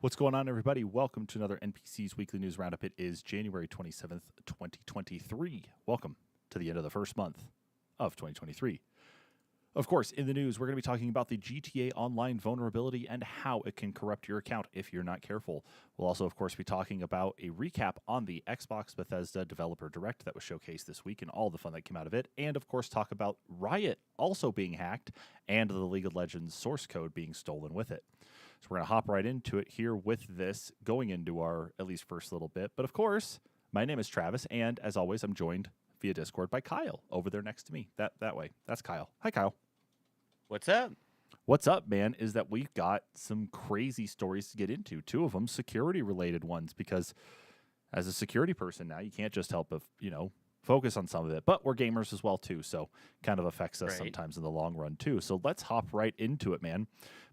What's going on, everybody? Welcome to another NPCs Weekly News Roundup. It is January 27th, 2023. Welcome to the end of the first month of 2023. Of course, in the news, we're going to be talking about the GTA Online vulnerability and how it can corrupt your account if you're not careful. We'll also, of course, be talking about a recap on the Xbox Bethesda Developer Direct that was showcased this week and all the fun that came out of it. And, of course, talk about Riot also being hacked and the League of Legends source code being stolen with it. So we're going to hop right into it here with this, going into our at least first little bit. But, of course, my name is Travis, and as always, I'm joined via Discord by Kyle over there next to me. That way. That's Kyle. Hi, Kyle. What's up? What's up, man, is that we've got some crazy stories to get into. Two of them security-related ones, because as a security person now, you can't just help but, focus on some of it. But we're gamers as well, too, so kind of affects us Right. sometimes in the long run, too. So let's hop right into it, man.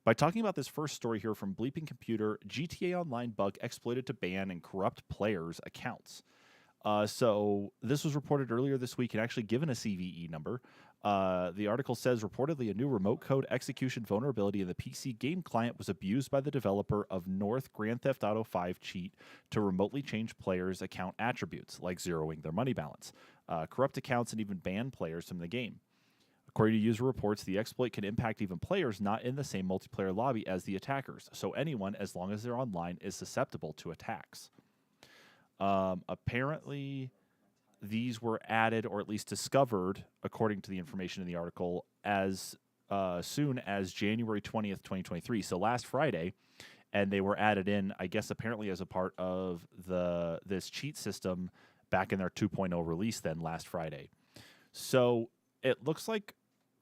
By talking about this first story here from Bleeping Computer, GTA Online bug exploited to ban and corrupt players' accounts. So this was reported earlier this week and actually given a CVE number. The article says reportedly a new remote code execution vulnerability in the PC game client was abused by the developer of North Grand Theft Auto 5 cheat to remotely change players' account attributes, like zeroing their money balance, corrupt accounts, and even ban players from the game. According to user reports, the exploit can impact even players not in the same multiplayer lobby as the attackers, so anyone, as long as they're online, is susceptible to attacks. Apparently, these were added or at least discovered, according to the information in the article, as soon as January 20th, 2023. So last Friday, and they were added in, I guess, apparently as a part of this cheat system back in their 2.0 release then last Friday. So it looks like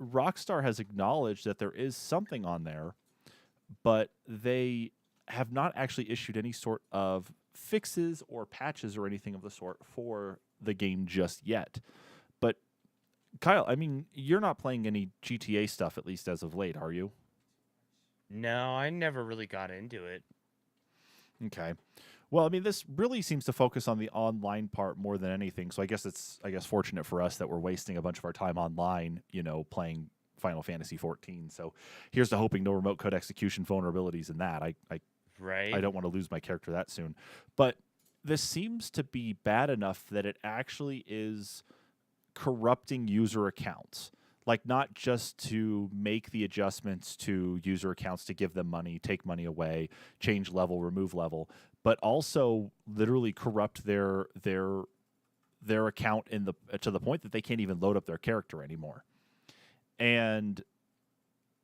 Rockstar has acknowledged that there is something on there, but they have not actually issued any sort of fixes or patches or anything of the sort for the game just yet. But Kyle, I mean, you're not playing any GTA stuff, at least as of late, are you? No, I never really got into it. Okay. Well, I mean, this really seems to focus on the online part more than anything. So I guess it's fortunate for us that we're wasting a bunch of our time online, playing Final Fantasy 14. So here's to hoping no remote code execution vulnerabilities in that. I Right? don't want to lose my character that soon. But this seems to be bad enough that it actually is corrupting user accounts. Like, not just to make the adjustments to user accounts to give them money, take money away, change level, remove level, but also literally corrupt their account to the point that they can't even load up their character anymore. And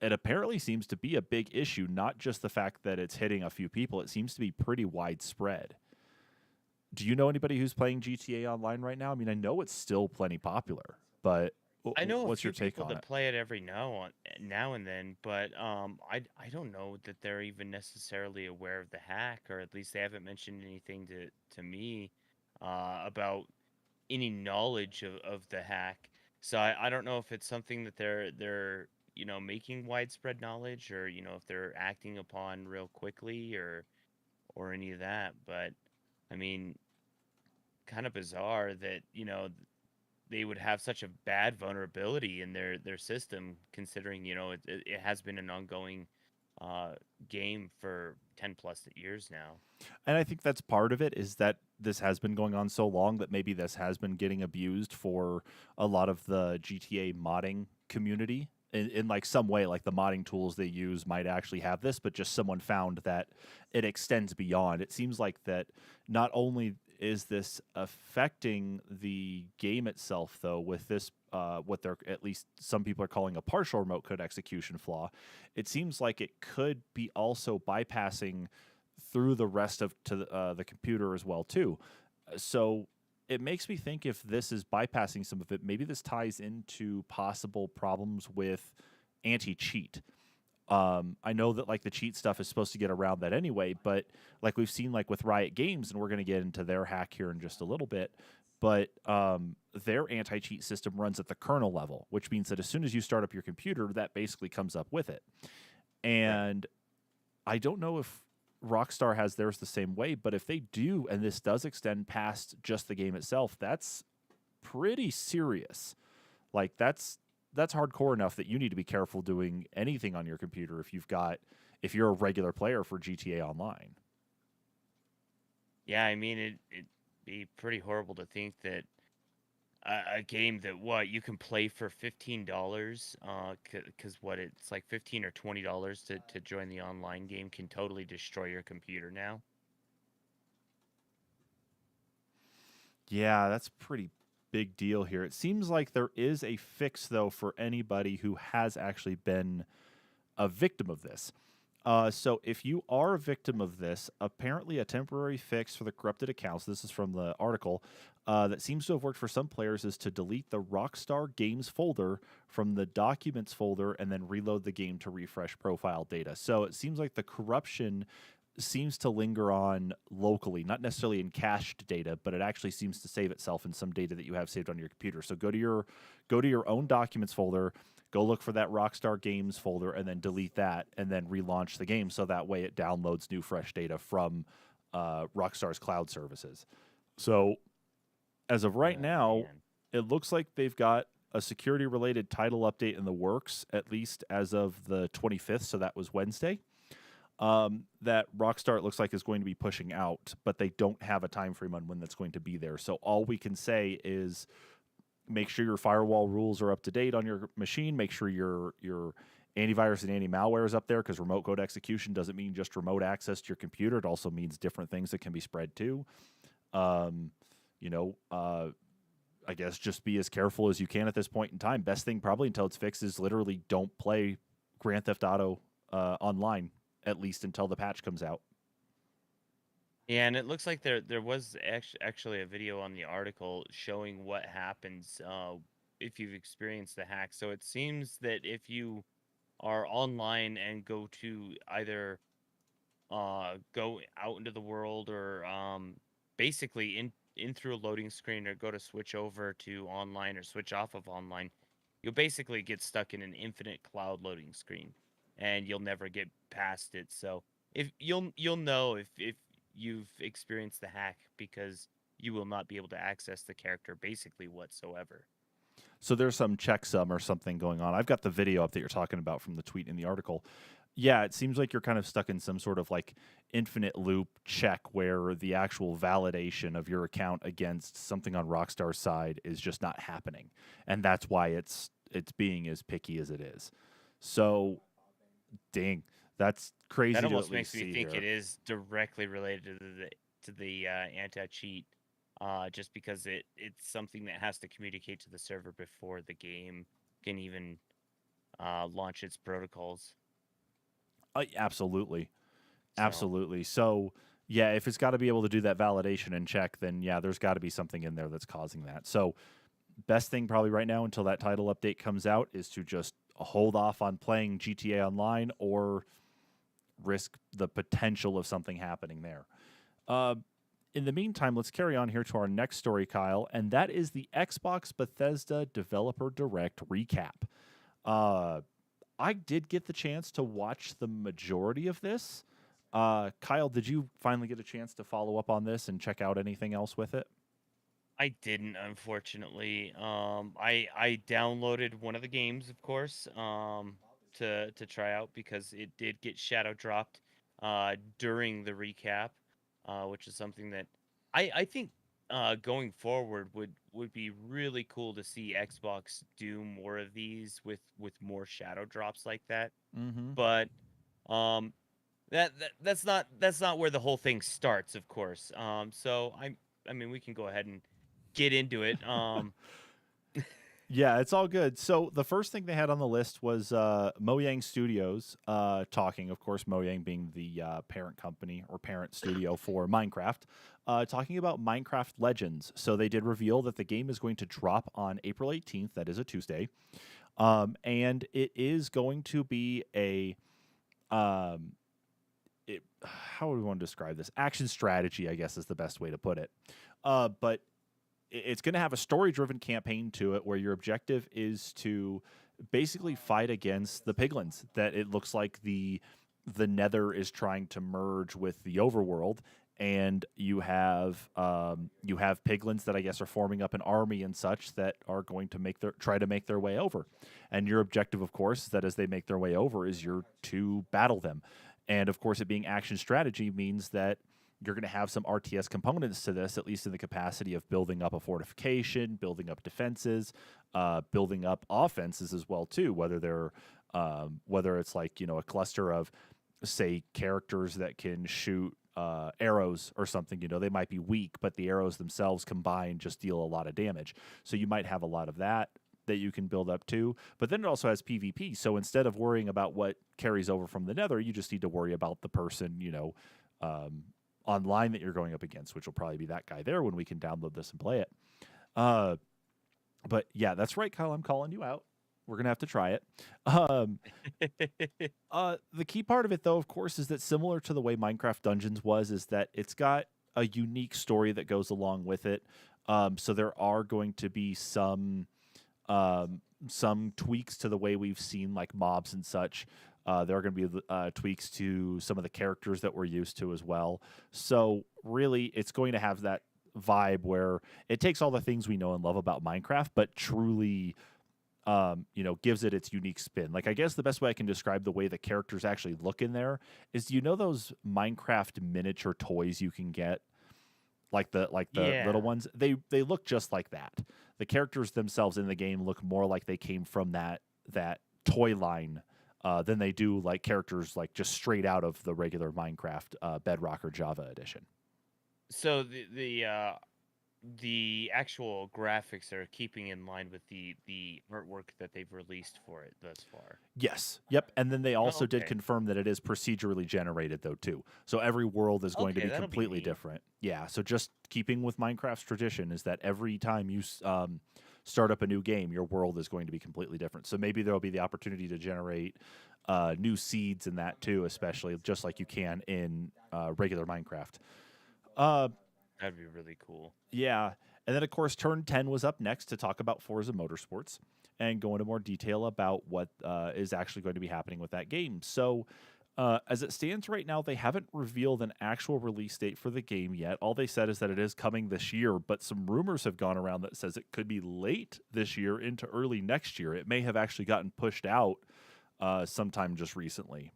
it apparently seems to be a big issue, not just the fact that it's hitting a few people. It seems to be pretty widespread. Do you know anybody who's playing GTA Online right now? I mean, I know it's still plenty popular, but I know a what's your few take people on that it? play it every now and then, but I don't know that they're even necessarily aware of the hack, or at least they haven't mentioned anything to me about any knowledge of the hack. So I don't know if it's something that they're making widespread knowledge, or if they're acting upon real quickly, or any of that. But I mean, kind of bizarre that they would have such a bad vulnerability in their system, considering it has been an ongoing uh game for 10 plus years now. And I think that's part of it, is that this has been going on so long that maybe this has been getting abused for a lot of the GTA modding community in like some way. Like, the modding tools they use might actually have this, but just someone found that it extends beyond. It seems like that not only is this affecting the game itself, though, with this what they're, at least some people are calling, a partial remote code execution flaw, it seems like it could be also bypassing through the rest of the computer as well, too. So it makes me think, if this is bypassing some of it, maybe this ties into possible problems with anti-cheat. I know that, like, the cheat stuff is supposed to get around that anyway, but like we've seen, like with Riot Games, and we're going to get into their hack here in just a little bit, but their anti-cheat system runs at the kernel level, which means that as soon as you start up your computer, that basically comes up with it. Right. And I don't know if Rockstar has theirs the same way, but if they do, and this does extend past just the game itself, that's pretty serious. Like, that's hardcore enough that you need to be careful doing anything on your computer if you're a regular player for GTA Online. Yeah, I mean it'd be pretty horrible to think that a game that what you can play for $15, because what it's like $15 or $20 to join the online game can totally destroy your computer now. Yeah, that's a pretty big deal here. It seems like there is a fix though for anybody who has actually been a victim of this. So if you are a victim of this, apparently a temporary fix for the corrupted accounts, this is from the article, that seems to have worked for some players is to delete the Rockstar Games folder from the documents folder and then reload the game to refresh profile data. So it seems like the corruption seems to linger on locally, not necessarily in cached data, but it actually seems to save itself in some data that you have saved on your computer. So go to your own documents folder, go look for that Rockstar Games folder, and then delete that, and then relaunch the game. So that way it downloads new fresh data from Rockstar's cloud services. So as of right Oh now, man. it looks like they've got a security related title update in the works, at least as of the 25th. So that was Wednesday. That Rockstar it looks like is going to be pushing out, but they don't have a time frame on when that's going to be there. So all we can say is make sure your firewall rules are up to date on your machine. Make sure your antivirus and anti-malware is up there, because remote code execution doesn't mean just remote access to your computer. It also means different things that can be spread too. Um, you know, I guess just be as careful as you can at this point in time. Best thing probably until it's fixed is literally don't play Grand Theft Auto online, at least until the patch comes out. Yeah, and it looks like there was actually a video on the article showing what happens if you've experienced the hack. So it seems that if you are online and go to either go out into the world or basically in through a loading screen, or go to switch over to online or switch off of online, you'll basically get stuck in an infinite cloud loading screen and you'll never get past it. So if you'll know if you've experienced the hack, because you will not be able to access the character basically whatsoever. So there's some checksum or something going on. I've got the video up that you're talking about from the tweet in the article. Yeah, it seems like you're kind of stuck in some sort of like infinite loop check where the actual validation of your account against something on Rockstar's side is just not happening. And that's why it's being as picky as it is. So, dang, that's That crazy to at almost least makes me see think it here. is directly related to the anti-cheat, just because it's something that has to communicate to the server before the game can even launch its protocols. Absolutely. So Absolutely. So, yeah, if it's got to be able to do that validation and check, then yeah, there's got to be something in there that's causing that. So, best thing probably right now until that title update comes out is to just hold off on playing GTA Online or risk the potential of something happening there. Uh, in the meantime, let's carry on here to our next story, Kyle, and that is the Xbox Bethesda Developer Direct recap. Uh, I did get the chance to watch the majority of this. Kyle, did you finally get a chance to follow up on this and check out anything else with it? I didn't, unfortunately. I downloaded one of the games, of course, to try out, because it did get shadow dropped during the recap, which is something that I think going forward would be really cool to see Xbox do more of these with more shadow drops like that. Mm-hmm. But um, that's not where the whole thing starts, of course. So I mean, we can go ahead and get into it. Yeah, it's all good. So the first thing they had on the list was Mojang Studios talking, of course, Mojang being the parent company or parent studio for Minecraft, talking about Minecraft Legends. So they did reveal that the game is going to drop on April 18th. That is a Tuesday. And it is going to be a um, how do we want to describe this? Action strategy, I guess, is the best way to put it. But it's going to have a story driven campaign to it where your objective is to basically fight against the piglins that it looks like the nether is trying to merge with the overworld, and you have piglins that I guess are forming up an army and such that are going to try to make their way over, and your objective of course is that as they make their way over is you're to battle them, and of course it being action strategy means that You're going to have some RTS components to this, at least in the capacity of building up a fortification, building up defenses, building up offenses as well too. Whether it's like a cluster of, say, characters that can shoot arrows or something. They might be weak, but the arrows themselves combined just deal a lot of damage. So you might have a lot of that you can build up to. But then it also has PvP. So instead of worrying about what carries over from the Nether, you just need to worry about the person, online that you're going up against, which will probably be that guy there when we can download this and play it. Uh, but yeah, that's right, Kyle. I'm calling you out. We're gonna have to try it. Um, the key part of it, though, of course, is that similar to the way Minecraft Dungeons was, is that it's got a unique story that goes along with it. So there are going to be some tweaks to the way we've seen like mobs and such. There are going to be tweaks to some of the characters that we're used to as well. So really, it's going to have that vibe where it takes all the things we know and love about Minecraft, but truly, gives it its unique spin. Like, I guess the best way I can describe the way the characters actually look in there is, those Minecraft miniature toys you can get, like the little Yeah. ones. They look just like that. The characters themselves in the game look more like they came from that toy line than they do like characters like just straight out of the regular Minecraft Bedrock or Java edition. So the actual graphics are keeping in line with the artwork that they've released for it thus far. Yes. Yep. And then they Oh, also did okay. confirm that it is procedurally generated, though, too. So every world is going to Okay, be that'll be completely neat. different. Yeah. So just keeping with Minecraft's tradition is that every time you start up a new game, your world is going to be completely different. So maybe there will be the opportunity to generate new seeds in that, too, especially just like you can in regular Minecraft. Uh, That'd be really cool. yeah. And then, of course, Turn 10 was up next to talk about Forza Motorsports and go into more detail about what is actually going to be happening with that game. So, as it stands right now, they haven't revealed an actual release date for the game yet. All they said is that it is coming this year, but some rumors have gone around that says it could be late this year into early next year. It may have actually gotten pushed out sometime just recently.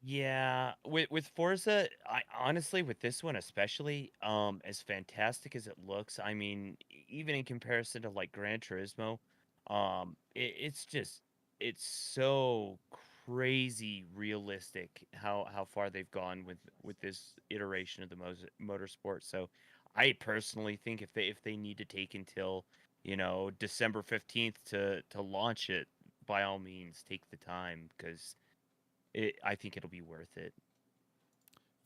Yeah, with Forza, I honestly with this one especially, as fantastic as it looks, I mean, even in comparison to like Gran Turismo, it's so crazy realistic how far they've gone with this iteration of the motorsport. So, I personally think if they need to take until December 15th to launch it, by all means take the time because I think it'll be worth it.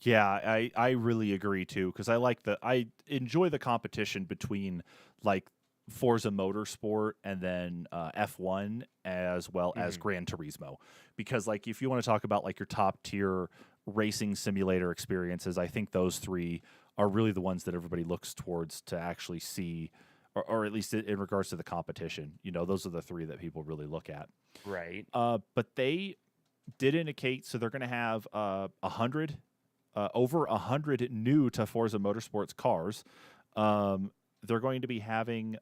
Yeah, I really agree too because I enjoy the competition between like Forza Motorsport and then F1 as well as Mhm. Gran Turismo because like if you want to talk about like your top tier racing simulator experiences, I think those three are really the ones that everybody looks towards to actually see, or at least in regards to the competition. Those are the three that people really look at. Right. But they did indicate so they're going to have 100 over 100 new to Forza Motorsports cars. They're going to be having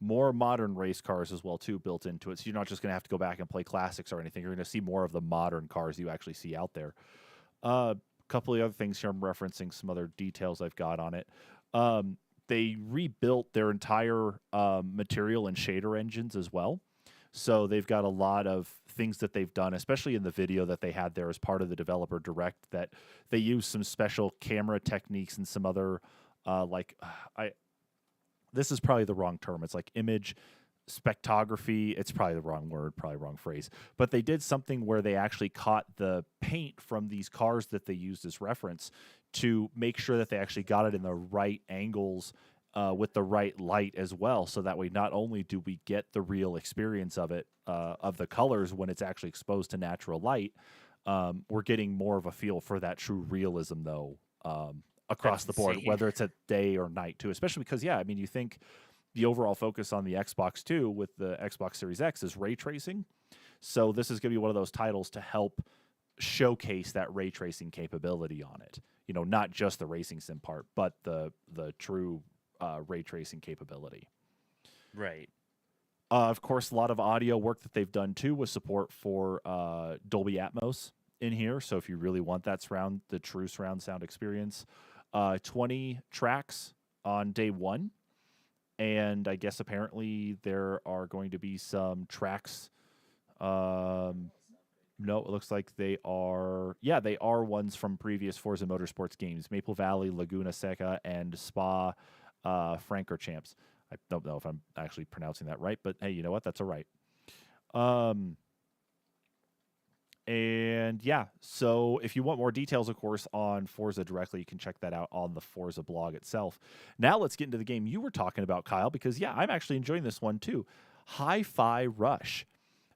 more modern race cars as well too built into it. So you're not just going to have to go back and play classics or anything. You're going to see more of the modern cars you actually see out there. A couple of other things here. I'm referencing some other details I've got on it. They rebuilt their entire material and shader engines as well. So they've got a lot of things that they've done, especially in the video that they had there as part of the developer direct, that they use some special camera techniques and some other like I this is probably the wrong term. It's like image spectrography. It's probably the wrong word, probably wrong phrase. But they did something where they actually caught the paint from these cars that they used as reference to make sure that they actually got it in the right angles with the right light as well. So that way, not only do we get the real experience of it, of the colors when it's actually exposed to natural light, we're getting more of a feel for that true realism, though, across That's the board, insane. whether it's at day or night, too. Especially because, yeah, I mean, you think the overall focus on the Xbox, too, with the Xbox Series X is ray tracing. So this is going to be one of those titles to help showcase that ray tracing capability on it. Not just the racing sim part, but the true ray tracing capability. Right. Of course, a lot of audio work that they've done too with support for Dolby Atmos in here. So if you really want that surround, the true surround sound experience, 20 tracks on day one. And I guess apparently there are going to be some tracks. No, it looks like they are. Yeah, they are ones from previous Forza Motorsports games: Maple Valley, Laguna Seca, and Spa Francorchamps. I don't know if I'm actually pronouncing that right, but hey, you know what? That's all right. Um, and yeah, so if you want more details, of course, on Forza directly, you can check that out on the Forza blog itself. Now let's get into the game you were talking about, Kyle, because yeah, I'm actually enjoying this one too. Hi-Fi Rush.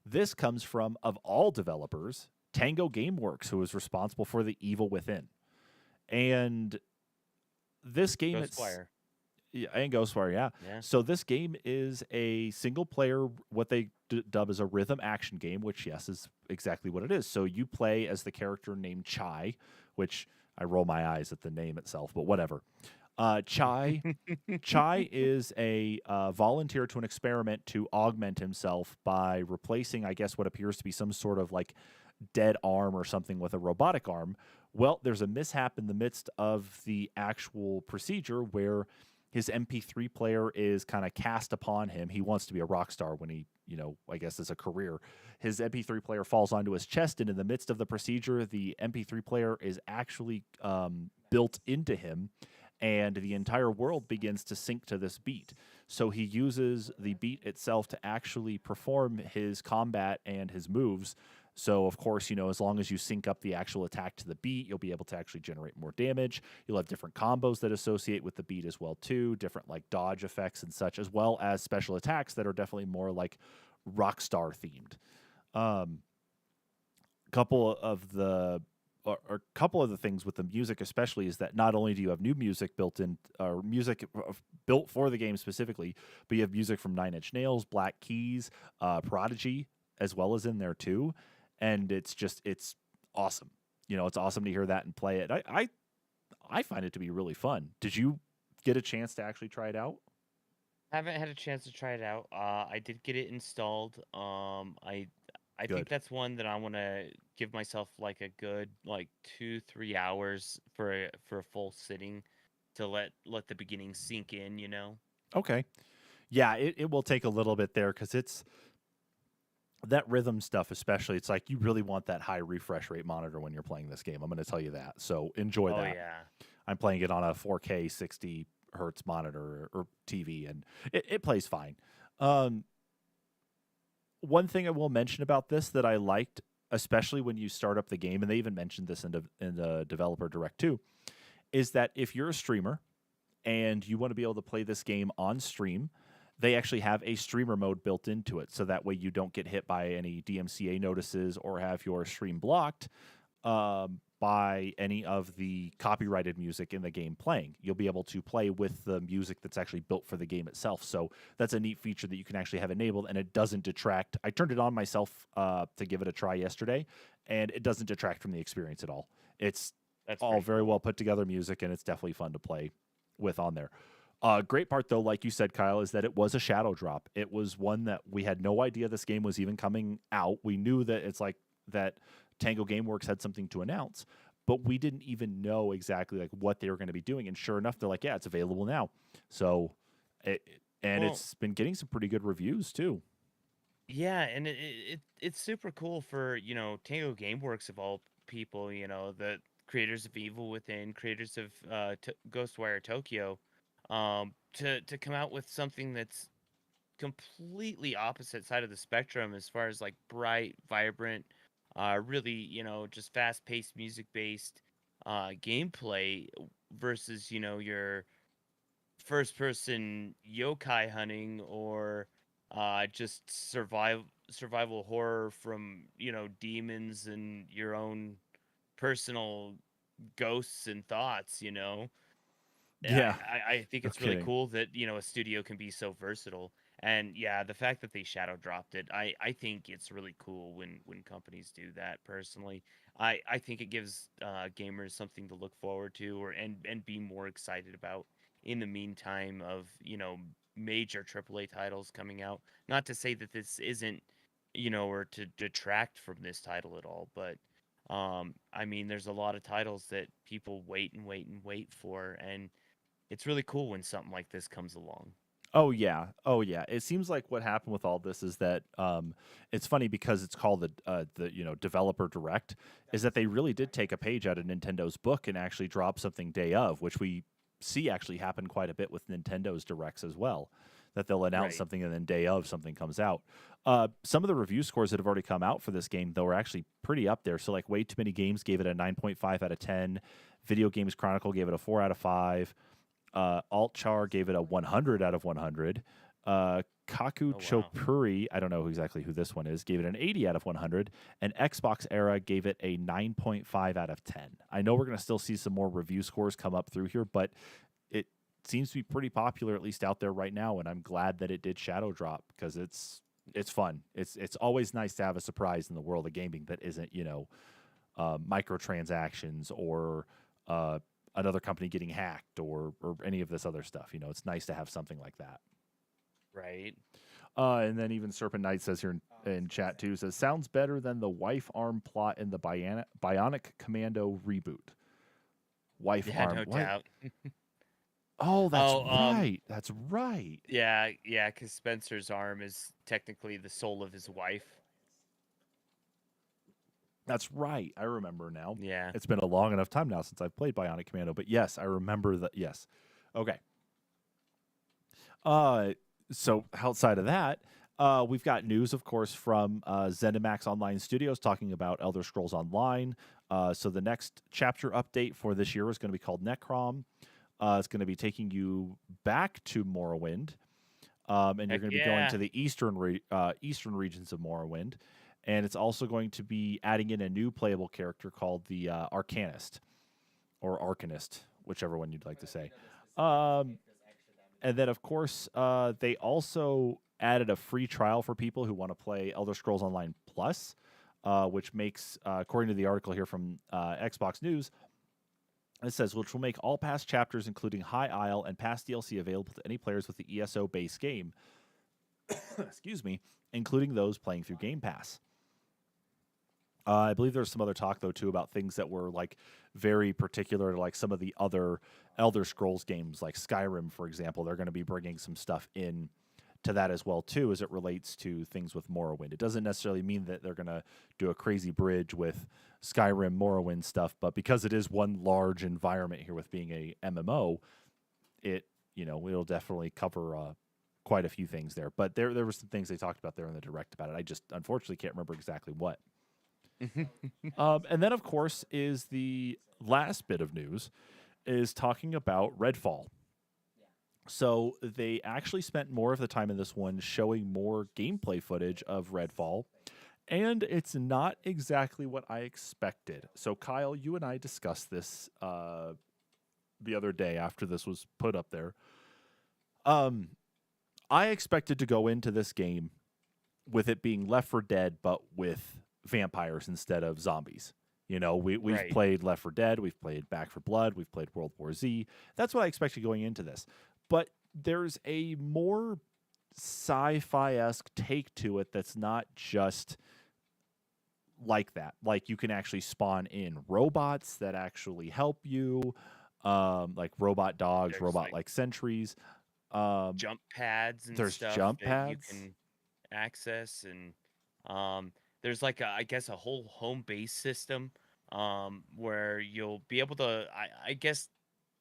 This comes from, of all developers, Tango Gameworks, who is responsible for The Evil Within. And this game, it's Ghostwire. yeah, and Ghostwire, yeah. Yeah. So this game is a single player, what they dub as a rhythm action game, which yes is exactly what it is. So you play as the character named Chai, which I roll my eyes at the name itself, but whatever. Chai is a volunteer to an experiment to augment himself by replacing, I guess, what appears to be some sort of like dead arm or something with a robotic arm. Well, there's a mishap in the midst of the actual procedure where his MP3 player is kind of cast upon him. He wants to be a rock star when he, I guess as a career. His MP3 player falls onto his chest, and in the midst of the procedure, the MP3 player is actually built into him, and the entire world begins to sync to this beat. So he uses the beat itself to actually perform his combat and his moves. So, of course, as long as you sync up the actual attack to the beat, you'll be able to actually generate more damage. You'll have different combos that associate with the beat as well, too, different like dodge effects and such, as well as special attacks that are definitely more like Rockstar themed. Um, couple of the or a couple of the things with the music especially is that not only do you have new music built in or music built for the game specifically, but you have music from Nine Inch Nails, Black Keys, Prodigy as well as in there too, and it's awesome. It's awesome to hear that and play it. I find it to be really fun. Did you get a chance to actually try it out? Haven't had a chance to try it out. I did get it installed. I think Good. that's one that I want to give myself like a good like 2-3 hours for a full sitting to let the beginning sink in. Okay. Yeah, it will take a little bit there because it's that rhythm stuff, especially. It's like you really want that high refresh rate monitor when you're playing this game. I'm going to tell you that. So enjoy Oh that. yeah. I'm playing it on a 4K 60 hertz monitor or TV, and it plays fine. Um, One thing I will mention about this that I liked, especially when you start up the game, and they even mentioned this in the developer direct too, is that if you're a streamer and you want to be able to play this game on stream, they actually have a streamer mode built into it. So that way you don't get hit by any DMCA notices or have your stream blocked by any of the copyrighted music in the game playing. You'll be able to play with the music that's actually built for the game itself. So that's a neat feature that you can actually have enabled, and it doesn't detract. I turned it on myself to give it a try yesterday, and it doesn't detract from the experience at all. It's That's all pretty very cool. well put together music, and it's definitely fun to play with on there. Great part though, like you said, Kyle, is that it was a shadow drop. It was one that we had no idea this game was even coming out. We knew that it's like that Tango Gameworks had something to announce, but we didn't even know exactly like what they were going to be doing. And sure enough, they're like, yeah, it's available now. So, and Well, it's been getting some pretty good reviews too. yeah, and it's super cool for Tango Gameworks of all people. The creators of Evil Within, creators of Ghostwire Tokyo, to come out with something that's completely opposite side of the spectrum as far as like bright, vibrant, really, just fast-paced, music-based gameplay versus, your first-person yokai hunting or just survival horror from, demons and your own personal ghosts and thoughts. Yeah, I think no it's really kidding. cool that a studio can be so versatile. And yeah, the fact that they shadow dropped it, I think it's really cool when companies do that. Personally, I think it gives gamers something to look forward to and be more excited about in the meantime of major AAA titles coming out. Not to say that this isn't or to detract from this title at all, but I mean, there's a lot of titles that people wait and wait and wait for, and it's really cool when something like this comes along. Oh yeah, oh yeah. It seems like what happened with all this is that it's funny because it's called the developer direct, is that they really did take a page out of Nintendo's book and actually drop something day of, which we see actually happen quite a bit with Nintendo's directs as well. That they'll announce Right. something and then day of something comes out. Some of the review scores that have already come out for this game though are actually pretty up there. So like Way Too Many Games gave it a 9.5 out of 10. Video Games Chronicle gave it a 4 out of 5. Altchar gave it a 100 out of 100. Kaku Oh wow. Chopuri, I don't know exactly who this one is, gave it an 80 out of 100. And Xbox Era gave it a 9.5 out of 10. I know we're going to still see some more review scores come up through here, but it seems to be pretty popular, at least out there right now. And I'm glad that it did shadow drop because it's fun. It's always nice to have a surprise in the world of gaming that isn't, microtransactions or another company getting hacked or any of this other stuff. It's nice to have something like that. Right. And then even Serpent Knight says here in chat too, says sounds better than the wife arm plot in the Bionic Commando reboot. Wife Yeah, arm, no what? doubt. Oh, that's Oh, right. That's right. yeah, yeah, because Spencer's arm is technically the soul of his wife. That's right. I remember now. Yeah. It's been a long enough time now since I've played Bionic Commando, but yes, I remember that. Yes. Okay. Uh, so outside of that, we've got news, of course, from ZeniMax Online Studios talking about Elder Scrolls Online. So the next chapter update for this year is going to be called Necrom. It's going to be taking you back to Morrowind, and you're Heck going to be going yeah. to the eastern regions of Morrowind. And it's also going to be adding in a new playable character called the Arcanist or Arcanist, whichever one you'd like to say. Um, and then, of course, they also added a free trial for people who want to play Elder Scrolls Online Plus, which makes, according to the article here from Xbox News, it says, which will make all past chapters, including High Isle and past DLC, available to any players with the ESO base game. Excuse me, including those playing through Game Pass. I believe there's some other talk though too about things that were like very particular to like some of the other Elder Scrolls games, like Skyrim, for example. They're going to be bringing some stuff in to that as well too, as it relates to things with Morrowind. It doesn't necessarily mean that they're going to do a crazy bridge with Skyrim Morrowind stuff, but because it is one large environment here with being a MMO, it'll definitely cover quite a few things there. But there were some things they talked about there in the direct about it. I just unfortunately can't remember exactly what. And then, of course, is the last bit of news is talking about Redfall. So they actually spent more of the time in this one showing more gameplay footage of Redfall, and it's not exactly what I expected. So Kyle, you and I discussed this the other day after this was put up there. Um, I expected to go into this game with it being Left 4 Dead, but with vampires instead of zombies. We've Right. played Left 4 Dead, we've played Back 4 Blood, we've played World War Z. That's what I expected going into this. But there's a more sci-fi esque take to it that's not just like that. Like you can actually spawn in robots that actually help you, like robot dogs, There's robot like like sentries. Um, jump pads and there's stuff jump that you pads. can access, and there's like I guess a whole home base system where you'll be able to I guess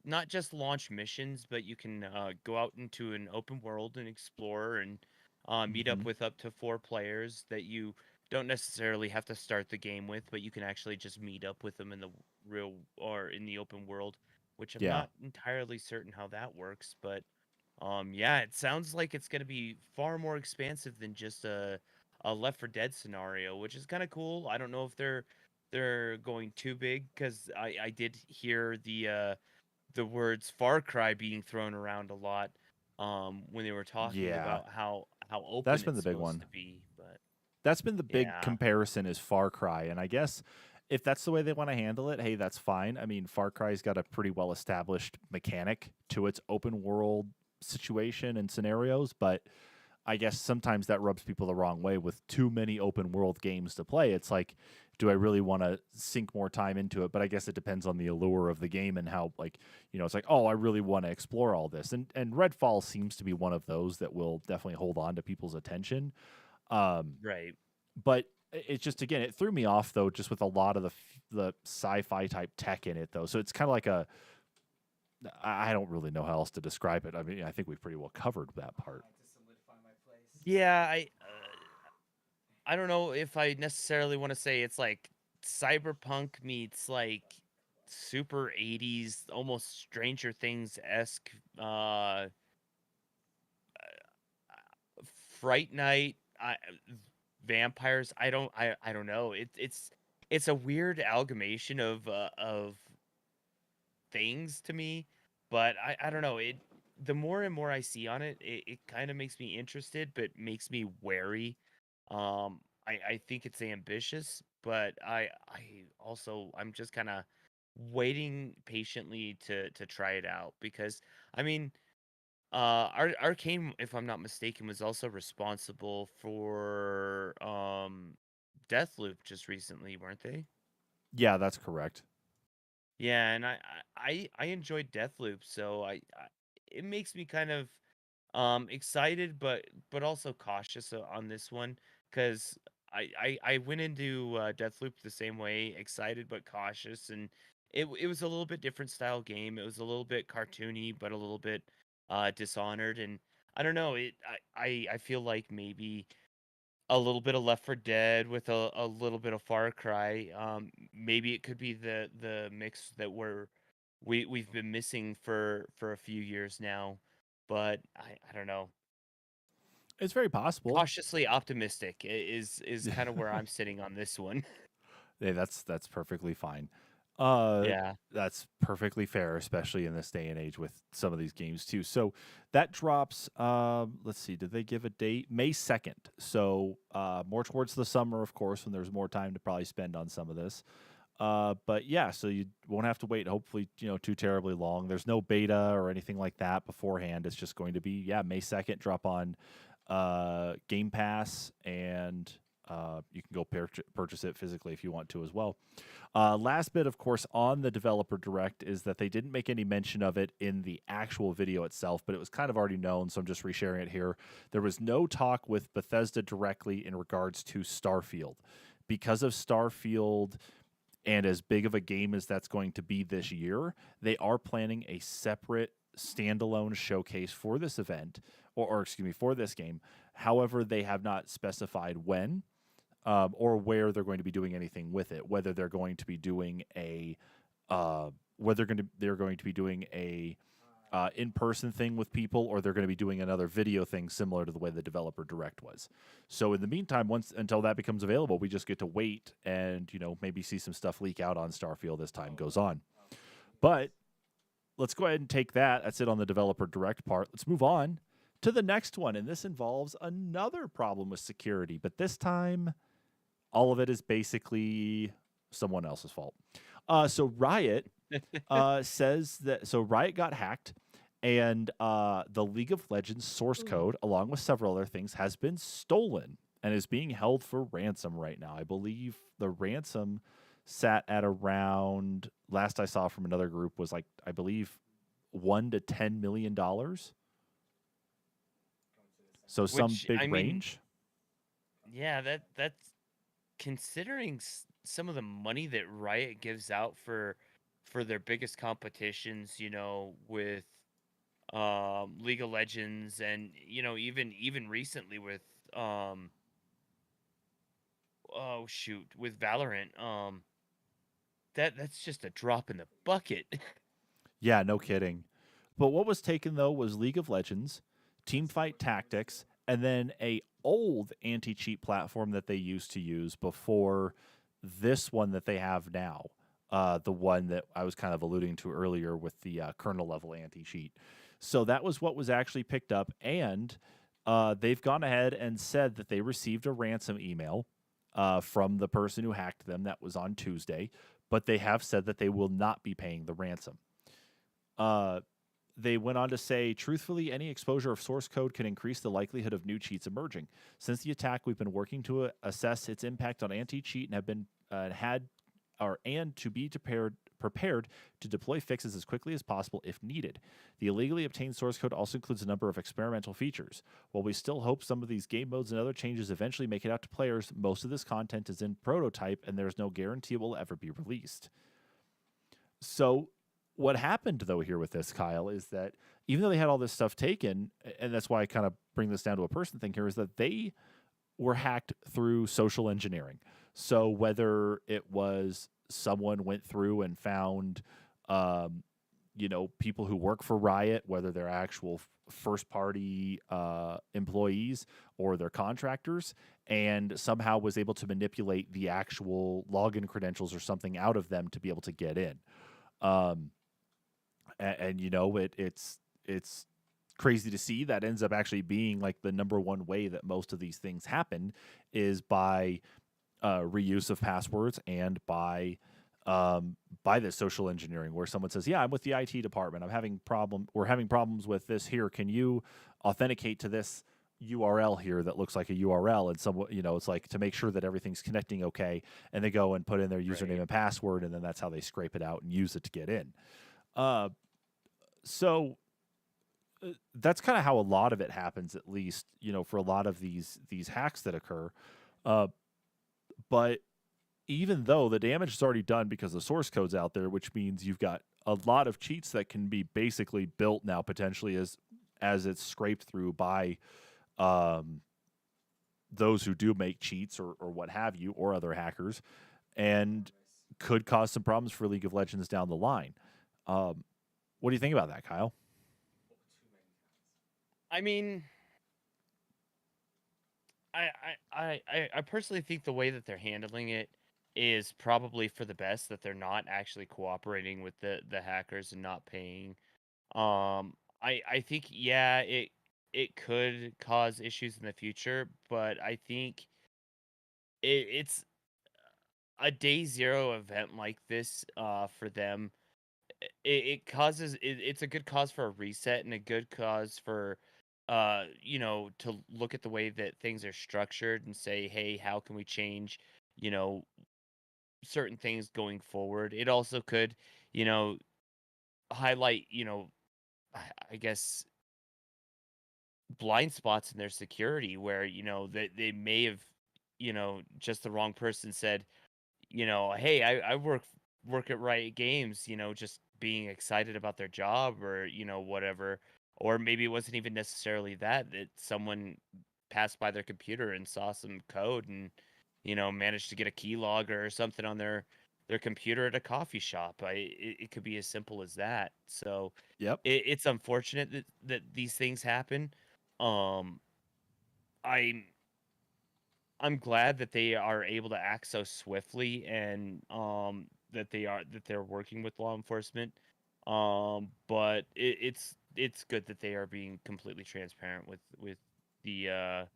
not just launch missions, but you can go out into an open world and explore and meet Mm-hmm. up with up to 4 players that you don't necessarily have to start the game with, but you can actually just meet up with them in the real or in the open world, which I'm Yeah. not entirely certain how that works, but yeah, it sounds like it's gonna be far more expansive than just a Left 4 Dead scenario, which is kind of cool. I don't know if they're going too big because I did hear the words Far Cry being thrown around a lot when they were talking Yeah. about how That's open been it's the big supposed one. to be. But That's been the big yeah, comparison is Far Cry. And I guess if that's the way they want to handle it, hey, that's fine. I mean, Far Cry's got a pretty well established mechanic to its open world situation and scenarios, but I guess sometimes that rubs people the wrong way with too many open world games to play. It's like, do I really want to sink more time into it? But I guess it depends on the allure of the game and how, like, it's like, oh, I really want to explore all this. And Redfall seems to be one of those that will definitely hold on to people's attention. Um, Right. but it's just, again, it threw me off though, just with a lot of the sci-fi type tech in it though. So it's kind of like I don't really know how else to describe it. I mean, I think we've pretty well covered that part. Yeah, I don't know if I necessarily want to say it's like cyberpunk meets like super 80s, almost Stranger Things esque Fright Night, vampires. I don't know. It's a weird amalgamation of things to me, but I don't know. The more and more I see on it, it kind of makes me interested, but makes me wary. I think it's ambitious, but I also I'm just kind of waiting patiently to try it out because I mean, Arcane, if I'm not mistaken, was also responsible for Deathloop just recently, weren't they? Yeah, that's correct. Yeah, and I enjoyed Deathloop, so I it makes me kind of excited but also cautious on this one because I went into Deathloop the same way, excited but cautious, and it was a little bit different style game. It was a little bit cartoony, but a little bit Dishonored, and I don't know. I feel like maybe a little bit of Left 4 Dead with a little bit of Far Cry. Maybe it could be the mix that we've been missing for a few years now, but I don't know. It's very possible. Cautiously optimistic is kind of where I'm sitting on this one. Hey, that's perfectly fine. Uh, Yeah. that's perfectly fair, especially in this day and age with some of these games too. So that drops. Let's see. Did they give a date? May 2nd. So more towards the summer, of course, when there's more time to probably spend on some of this. But yeah, so you won't have to wait. Hopefully, too terribly long. There's no beta or anything like that beforehand. It's just going to be May 2nd. Drop on Game Pass, and you can go purchase it physically if you want to as well. Last bit, of course, on the developer direct is that they didn't make any mention of it in the actual video itself, but it was kind of already known, so I'm just resharing it here. There was no talk with Bethesda directly in regards to Starfield. Because of Starfield and as big of a game as that's going to be this year, they are planning a separate standalone showcase for this event, or excuse me, for this game. However, they have not specified when or where they're going to be doing anything with it. Whether they're going to be doing a they're going to be doing a in-person thing with people, or they're going to be doing another video thing similar to the way the developer direct was. So in the meantime, once until that becomes available, we just get to wait and maybe see some stuff leak out on Starfield as time goes on. But let's go ahead and take that. That's it on the developer direct part. Let's move on to the next one, and this involves another problem with security, but this time all of it is basically someone else's fault. So Riot says that Riot got hacked, and the League of Legends source code, along with several other things, has been stolen and is being held for ransom right now. I believe the ransom sat at around, last I saw from another group, was like, I believe, $1 to $10 million. So some Which big I mean, range. yeah, that's considering some of the money that Riot gives out for their biggest competitions, with League of Legends and even recently with um oh shoot, with Valorant. That's just a drop in the bucket. Yeah, no kidding. But what was taken though was League of Legends, Teamfight Tactics, and then a old anti-cheat platform that they used to use before this one that they have now. The one that I was kind of alluding to earlier with the kernel level anti-cheat. So that was what was actually picked up, and they've gone ahead and said that they received a ransom email from the person who hacked them. That was on Tuesday, but they have said that they will not be paying the ransom. Uh, they went on to say, truthfully, any exposure of source code can increase the likelihood of new cheats emerging. Since the attack, we've been working to assess its impact on anti-cheat and have been to be prepared to deploy fixes as quickly as possible if needed. The illegally obtained source code also includes a number of experimental features. While we still hope some of these game modes and other changes eventually make it out to players, most of this content is in prototype and there's no guarantee it will ever be released. So what happened though here with this, Kyle, is that even though they had all this stuff taken, and that's why I kind of bring this down to a person thing here, is that they were hacked through social engineering. So whether it was someone went through and found, people who work for Riot, whether they're actual first party employees or they're contractors, and somehow was able to manipulate the actual login credentials or something out of them to be able to get in. It's crazy to see that ends up actually being like the number one way that most of these things happen is by reuse of passwords and by this social engineering where someone says, yeah, I'm with the IT department. We're having problems with this here. Can you authenticate to this URL here that looks like a URL? And it's like to make sure that everything's connecting okay. And they go and put in their username and password, and then that's how they scrape it out and use it to get in. So that's kind of how a lot of it happens, at least, for a lot of these hacks that occur. But even though the damage is already done because the source code's out there, which means you've got a lot of cheats that can be basically built now potentially as it's scraped through by those who do make cheats or what have you, or other hackers, and could cause some problems for League of Legends down the line. What do you think about that, Kyle? I mean, I personally think the way that they're handling it is probably for the best, that they're not actually cooperating with the hackers and not paying. I think, yeah, it could cause issues in the future, but I think it's a day zero event like this for them. It causes it's a good cause for a reset and a good cause for to look at the way that things are structured and say, hey, how can we change, you know, certain things going forward. It also could, you know, highlight, I guess blind spots in their security where, they may have, just the wrong person said, hey, I work at Riot Games, just being excited about their job or, whatever. Or maybe it wasn't even necessarily that someone passed by their computer and saw some code and, managed to get a keylogger or something on their computer at a coffee shop. It could be as simple as that. So Yep. it's unfortunate that these things happen. Um, I'm I'm glad that they are able to act so swiftly and that they're working with law enforcement. But it's good that they are being completely transparent with the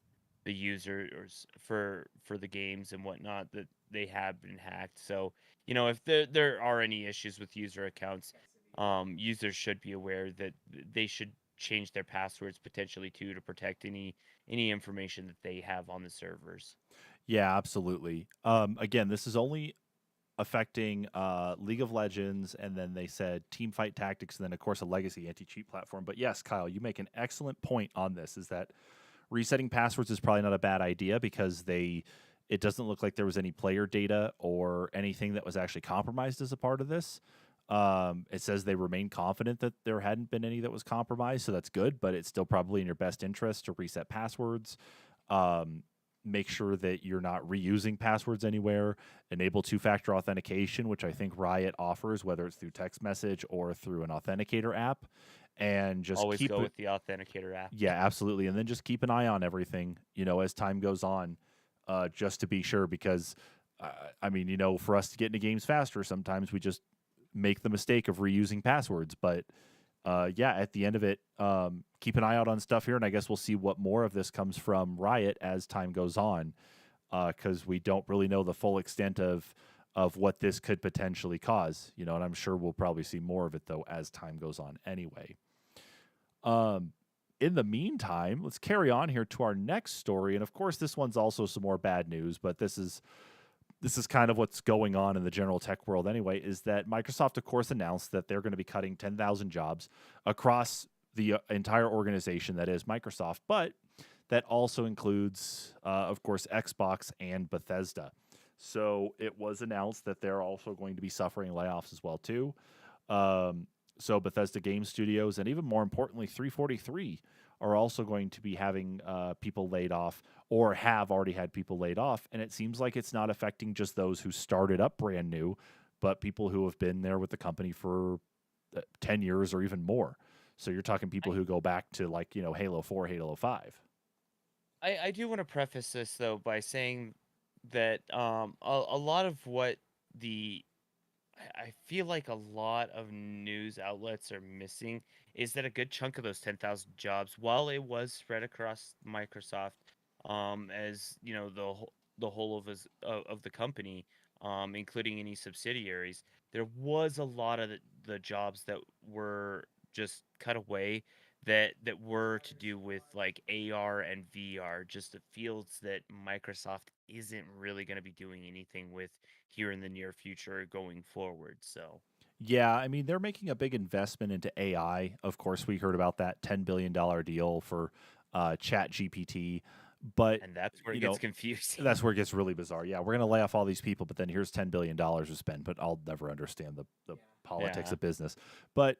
users for the games and whatnot, that they have been hacked. So, if there are any issues with user accounts, users should be aware that they should change their passwords potentially too, to protect any information that they have on the servers. Yeah, absolutely. Again, this is only affecting League of Legends, and then they said Team Fight Tactics, and then of course a legacy anti-cheat platform. But yes, Kyle, you make an excellent point on this, is that resetting passwords is probably not a bad idea because it doesn't look like there was any player data or anything that was actually compromised as a part of this. It says they remain confident that there hadn't been any that was compromised, so that's good, but it's still probably in your best interest to reset passwords. Make sure that you're not reusing passwords anywhere. Enable two-factor authentication, which I think Riot offers, whether it's through text message or through an authenticator app. And just Always go with the authenticator app. yeah, absolutely. And then just keep an eye on everything, as time goes on, just to be sure. Because, for us to get into games faster, sometimes we just make the mistake of reusing passwords. But at the end of it, keep an eye out on stuff here, and I guess we'll see what more of this comes from Riot as time goes on, because we don't really know the full extent of what this could potentially cause, and I'm sure we'll probably see more of it though as time goes on anyway. Um, in the meantime, let's carry on here to our next story, and of course, this one's also some more bad news, but this is kind of what's going on in the general tech world anyway. Is that Microsoft, of course, announced that they're going to be cutting 10,000 jobs across the entire organization that is Microsoft, but that also includes, of course, Xbox and Bethesda. So it was announced that they're also going to be suffering layoffs as well too. Um, so Bethesda Game Studios and even more importantly, 343 are also going to be having people laid off or have already had people laid off. And it seems like it's not affecting just those who started up brand new, but people who have been there with the company for 10 years or even more. So you're talking people I who go back to like, Halo 4, Halo 5. I do want to preface this though by saying that a lot of what the I feel like a lot of news outlets are missing is that a good chunk of those 10,000 jobs, while it was spread across Microsoft, as you know, the whole of of the company, including any subsidiaries, there was a lot of the jobs that were just cut away that were to do with like AR and VR, just the fields that Microsoft isn't really going to be doing anything with here in the near future going forward. So, Yeah, I mean, they're making a big investment into AI. Of course, we heard about that $10 billion deal for Chat GPT. But, and that's where it you gets know, confusing. that's where it gets really bizarre. Yeah, we're going to lay off all these people, but then here's $10 billion to spend. But I'll never understand the politics Yeah. of business. But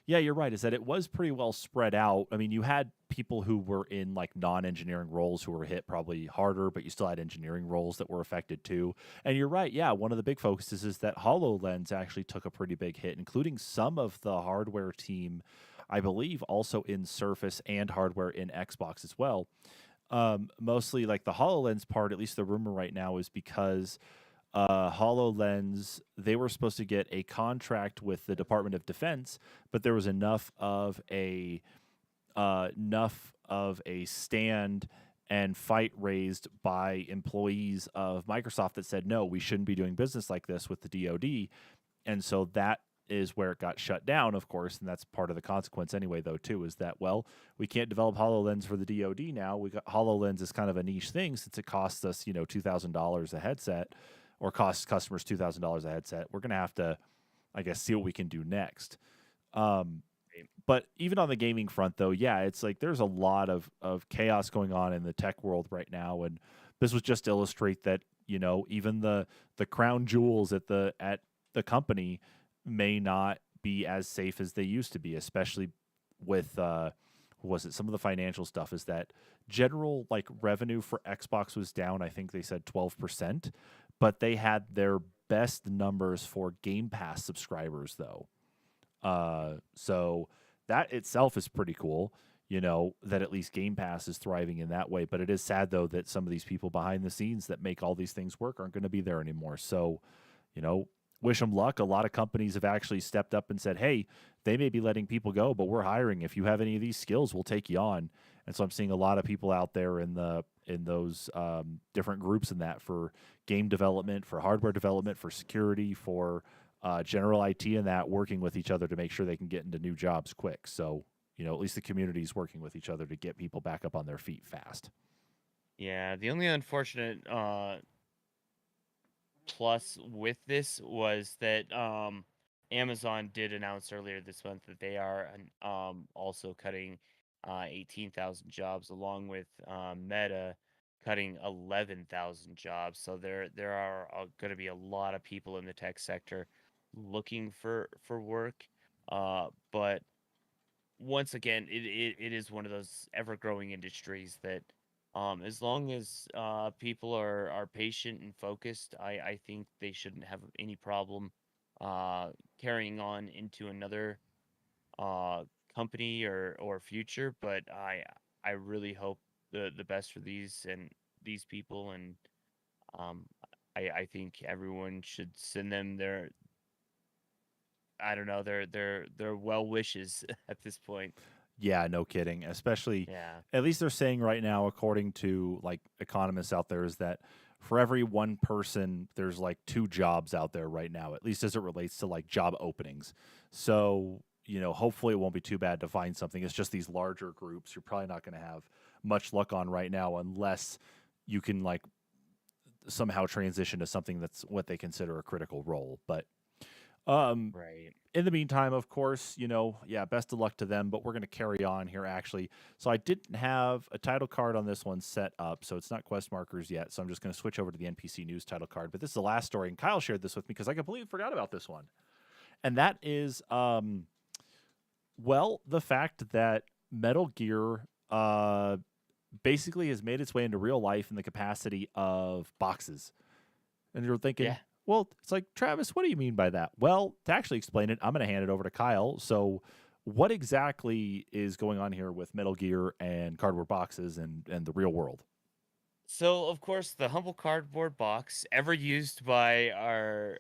yeah, you're right. Is that it was pretty well spread out. I mean, you had people who were in like non-engineering roles who were hit probably harder, but you still had engineering roles that were affected too. And you're right. Yeah, one of the big focuses is that HoloLens actually took a pretty big hit, including some of the hardware team, I believe, also in Surface and hardware in Xbox as well. Mostly like the HoloLens part, at least the rumor right now is because HoloLens, they were supposed to get a contract with the Department of Defense, but there was enough of a stand and fight raised by employees of Microsoft that said no, we shouldn't be doing business like this with the DoD, and so that is where it got shut down, of course, and that's part of the consequence anyway, though, too, is that, well, we can't develop HoloLens for the DoD now. We got HoloLens is kind of a niche thing since it costs us, $2,000 a headset, or costs customers $2,000 a headset. We're gonna have to, I guess, see what we can do next. Um, but even on the gaming front, though, yeah, it's like there's a lot of chaos going on in the tech world right now, and this was just to illustrate that even the crown jewels at the company may not be as safe as they used to be, especially with what was it, some of the financial stuff is that general like revenue for Xbox was down, I think they said 12%, but they had their best numbers for Game Pass subscribers though. So that itself is pretty cool, that at least Game Pass is thriving in that way. But it is sad though that some of these people behind the scenes that make all these things work aren't going to be there anymore. So, you know, wish them luck. A lot of companies have actually stepped up and said, "Hey, they may be letting people go, but we're hiring. If you have any of these skills, we'll take you on." And so I'm seeing a lot of people out there in those different groups in that for game development, for hardware development, for security, for general IT, and that working with each other to make sure they can get into new jobs quick. So at least the community is working with each other to get people back up on their feet fast. Yeah, the only unfortunate plus with this was that Amazon did announce earlier this month that they are also cutting 18,000 jobs, along with Meta cutting 11,000 jobs. So there are going to be a lot of people in the tech sector looking for work. But once again, it is one of those ever growing industries that, as long as people are patient and focused, I think they shouldn't have any problem uh, carrying on into another uh, company or future. But I really hope the best for these people, and um, I think everyone should send them their, I don't know, their well wishes at this point. Yeah, no kidding. Especially, Yeah. at least they're saying right now, according to like economists out there, is that for every one person, there's like two jobs out there right now, at least as it relates to like job openings. So hopefully it won't be too bad to find something. It's just these larger groups you're probably not going to have much luck on right now unless you can like somehow transition to something that's what they consider a critical role. But um, Right. in the meantime, of course, yeah, best of luck to them. But we're going to carry on here actually. So I didn't have a title card on this one set up, so it's not quest markers yet. So I'm just going to switch over to the NPC news title card. But this is the last story, and Kyle shared this with me because I completely forgot about this one, and that is well, the fact that Metal Gear basically has made its way into real life in the capacity of boxes. And you're thinking, Yeah. well, it's like, Travis, what do you mean by that? Well, to actually explain it, I'm going to hand it over to Kyle. So, what exactly is going on here with Metal Gear and cardboard boxes and the real world? So of course the humble cardboard box, ever used by our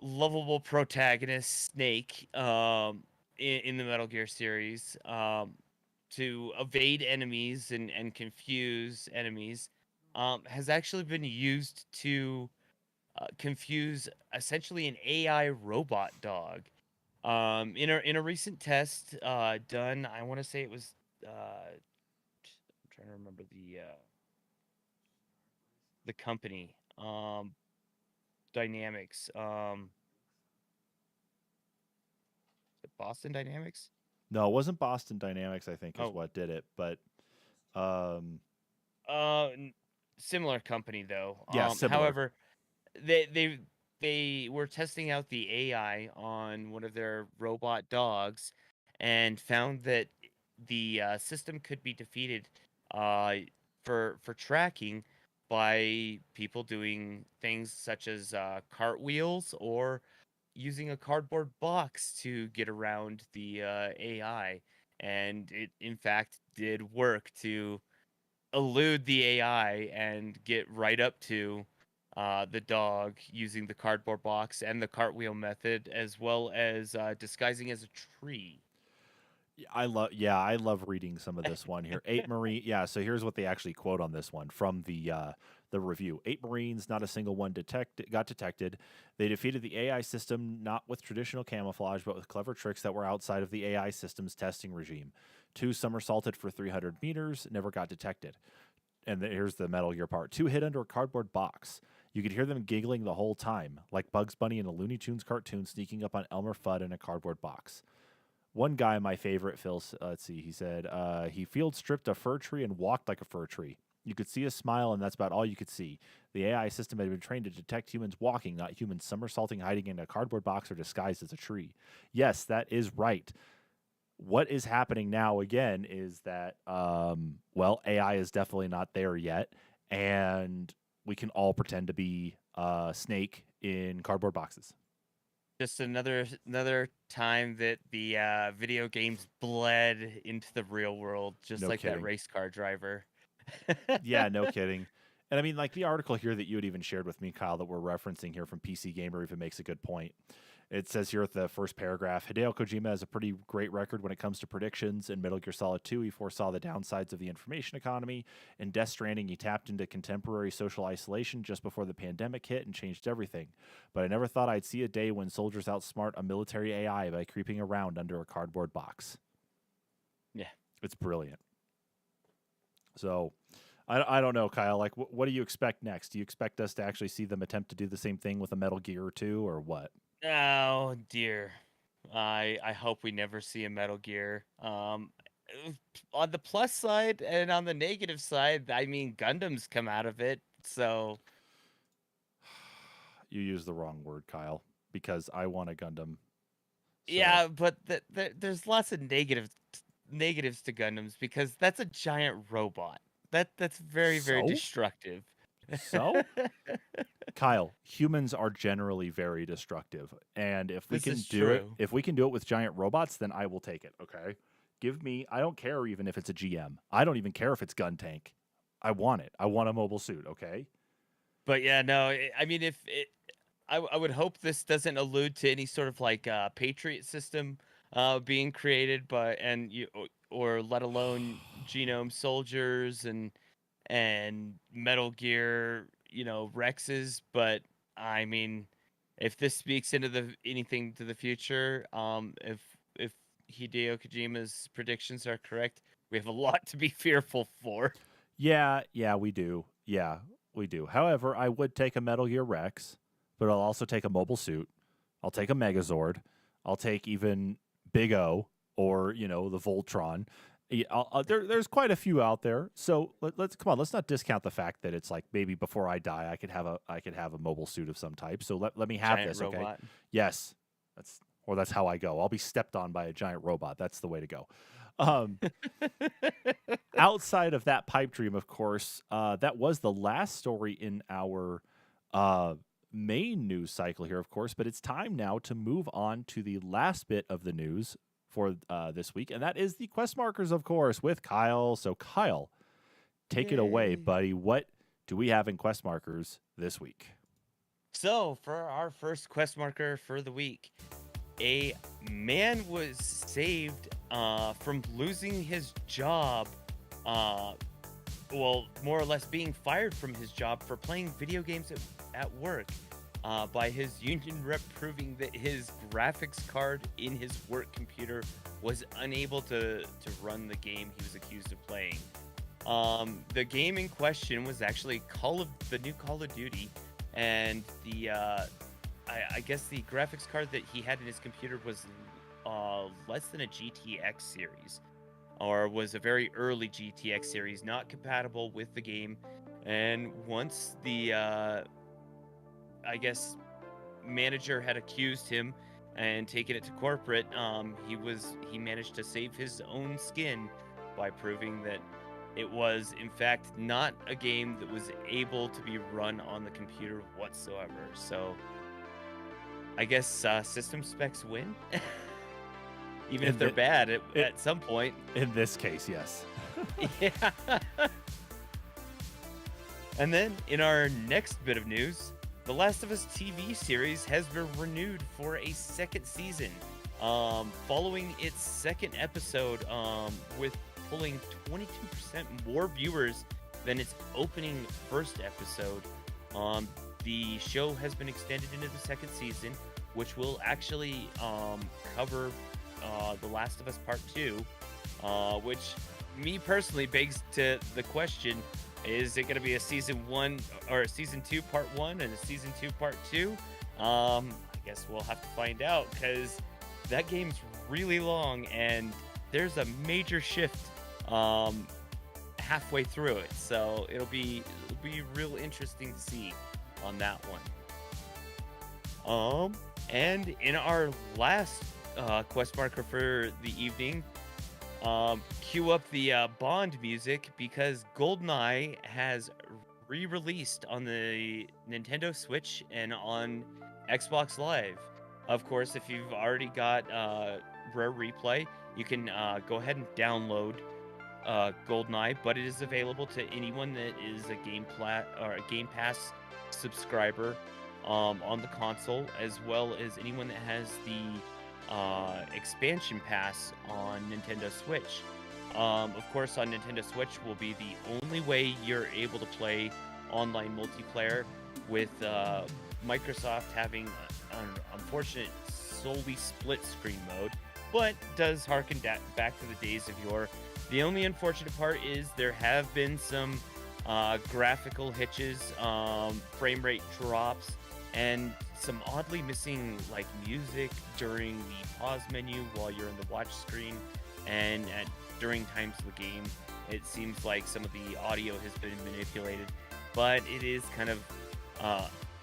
lovable protagonist Snake in the Metal Gear series, to evade enemies and confuse enemies, has actually been used to confuse essentially an AI robot dog. In a recent test done, I want to say it was I'm trying to remember the company, Dynamics, is it Boston Dynamics? No, it wasn't Boston Dynamics, I think, is Oh, what did it. But um, uh, n- similar company though. yeah, similar. However, they were testing out the AI on one of their robot dogs, and found that the system could be defeated uh, for tracking by people doing things such as cartwheels or using a cardboard box to get around the AI. And it in fact did work to elude the AI and get right up to the dog using the cardboard box and the cartwheel method, as well as disguising as a tree. I love reading some of this one here. Eight Marine, yeah. So here's what they actually quote on this one from the review. Eight Marines, not a single one got detected. They defeated the AI system not with traditional camouflage, but with clever tricks that were outside of the AI system's testing regime. Two somersaulted for 300 meters, never got detected. And here's the Metal Gear part. Two hid under a cardboard box. You could hear them giggling the whole time, like Bugs Bunny in a Looney Tunes cartoon sneaking up on Elmer Fudd in a cardboard box. One guy, my favorite, Phil, let's see, he said, he field stripped a fir tree and walked like a fir tree. You could see a smile, and that's about all you could see. The AI system had been trained to detect humans walking, not humans somersaulting, hiding in a cardboard box, or disguised as a tree. Yes, that is right. What is happening now, again, is that, well, AI is definitely not there yet, and we can all pretend to be Snake in cardboard boxes. Just another time that the video games bled into the real world, just No like that kidding. race car driver. Yeah, no kidding. And I mean, like the article here that you had even shared with me, Kyle, that we're referencing here from PC Gamer even makes a good point. It says here at the first paragraph, Hideo Kojima has a pretty great record when it comes to predictions. In Metal Gear Solid 2, he foresaw the downsides of the information economy. In Death Stranding, he tapped into contemporary social isolation just before the pandemic hit and changed everything. But I never thought I'd see a day when soldiers outsmart a military AI by creeping around under a cardboard box. Yeah. It's brilliant. So I don't know, Kyle. Like, what do you expect next? Do you expect us to actually see them attempt to do the same thing with a Metal Gear or two, or what? Oh dear. I hope we never see a Metal Gear. On the plus side and on the negative side, I mean Gundams come out of it, so You used the wrong word, Kyle, because I want a Gundam. So yeah, but there's lots of negatives to Gundams because that's a giant robot. That's very so destructive. so Kyle, humans are generally very destructive, and if we This can is do it, true. if we can do it with giant robots, then I will take it. Okay, give me. I don't care even if it's a GM. I don't even care if it's gun tank. I want it. I want a mobile suit. Okay. But yeah, no, I mean if it I would hope this doesn't allude to any sort of like Patriot system being created, but and you or let alone genome soldiers and Metal Gear, Rexes. But I mean, if this speaks into the anything to the future, if Hideo Kojima's predictions are correct, we have a lot to be fearful for. Yeah, we do. Yeah, we do. However, I would take a Metal Gear Rex, but I'll also take a mobile suit. I'll take a Megazord. I'll take even Big O or the Voltron. There's quite a few out there. So let's come on. Let's not discount the fact that it's like maybe before I die, I could have a mobile suit of some type. So let me have Giant this, okay? robot. Yes, that's how I go. I'll be stepped on by a giant robot. That's the way to go. Um, Outside of that pipe dream, of course, that was the last story in our uh, main news cycle here, of course. But it's time now to move on to the last bit of the news for this week, and that is the quest markers, of course, with Kyle. So, Kyle, take it away, Yay. buddy. What do we have in quest markers this week? So, for our first quest marker for the week, a man was saved from losing his job. Well, more or less being fired from his job for playing video games at work by his union rep proving that his graphics card in his work computer was unable to run the game he was accused of playing. The game in question was actually the new Call of Duty, and I guess the graphics card that he had in his computer was less than a GTX series, or was a very early GTX series, not compatible with the game. And once the, I guess, manager had accused him and taken it to corporate, he managed to save his own skin by proving that it was, in fact, not a game that was able to be run on the computer whatsoever. So, I guess system specs win, even if they're bad at some point. In this case, yes. Yeah. And then, in our next bit of news, The Last of Us TV series has been renewed for a second season, following its second episode, with pulling 22% more viewers than its opening first episode. The show has been extended into the second season, which will actually cover The Last of Us Part 2, which me personally begs to the question, is it going to be a season 1 or a season 2 part 1 and a season 2 part 2? I guess we'll have to find out, because that game's really long and there's a major shift halfway through it, so it'll be real interesting to see on that one. And in our last quest marker for the evening, cue up the Bond music, because GoldenEye has re-released on the Nintendo Switch and on Xbox Live. Of course, if you've already got Rare Replay, you can go ahead and download GoldenEye, but it is available to anyone that is a Game Pass subscriber on the console, as well as anyone that has the expansion pass on Nintendo Switch. Of course, on Nintendo Switch will be the only way you're able to play online multiplayer, with Microsoft having an unfortunate solely split screen mode, but does harken back to the days of yore. The only unfortunate part is there have been some graphical hitches, frame rate drops, and some oddly missing like music during the pause menu while you're in the watch screen, and during times of the game it seems like some of the audio has been manipulated, but it is kind of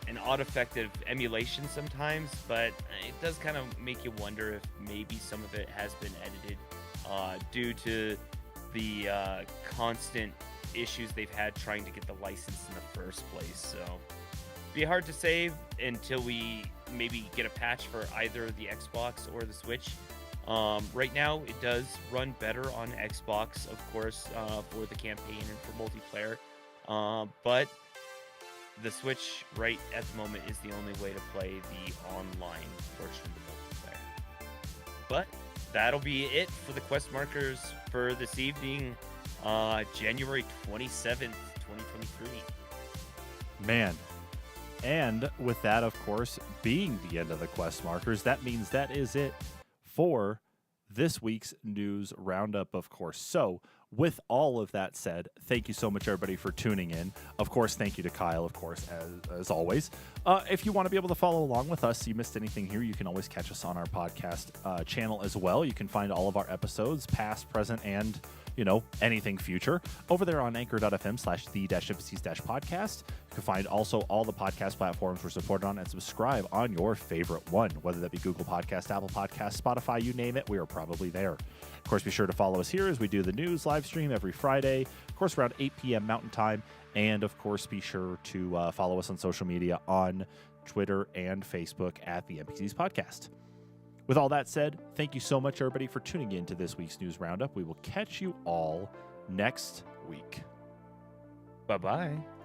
an odd effect of emulation sometimes, but it does kind of make you wonder if maybe some of it has been edited due to the constant issues they've had trying to get the license in the first place. So be hard to say until we maybe get a patch for either the Xbox or the Switch. Right now, it does run better on Xbox, of course, for the campaign and for multiplayer. But the Switch, right at the moment, is the only way to play the online portion of the multiplayer. But that'll be it for the quest markers for this evening, January 27th, 2023. Man, And with that, of course, being the end of the quest markers, that means that is it for this week's news roundup, of course. So, with all of that said, thank you so much, everybody, for tuning in. Of course, thank you to Kyle, of course, as always. If you want to be able to follow along with us, you missed anything here, you can always catch us on our podcast channel as well. You can find all of our episodes, past, present, and anything future over there on anchor.fm/the-NPCs-podcast. You can find also all the podcast platforms we're supported on and subscribe on your favorite one, whether that be Google Podcast, Apple Podcast, Spotify, you name it, we are probably there. Of course, be sure to follow us here as we do the news live stream every Friday, of course, around 8 p.m. Mountain Time. And of course, be sure to follow us on social media on Twitter and Facebook at the NPCs Podcast. With all that said, thank you so much, everybody, for tuning in to this week's News Roundup. We will catch you all next week. Bye-bye.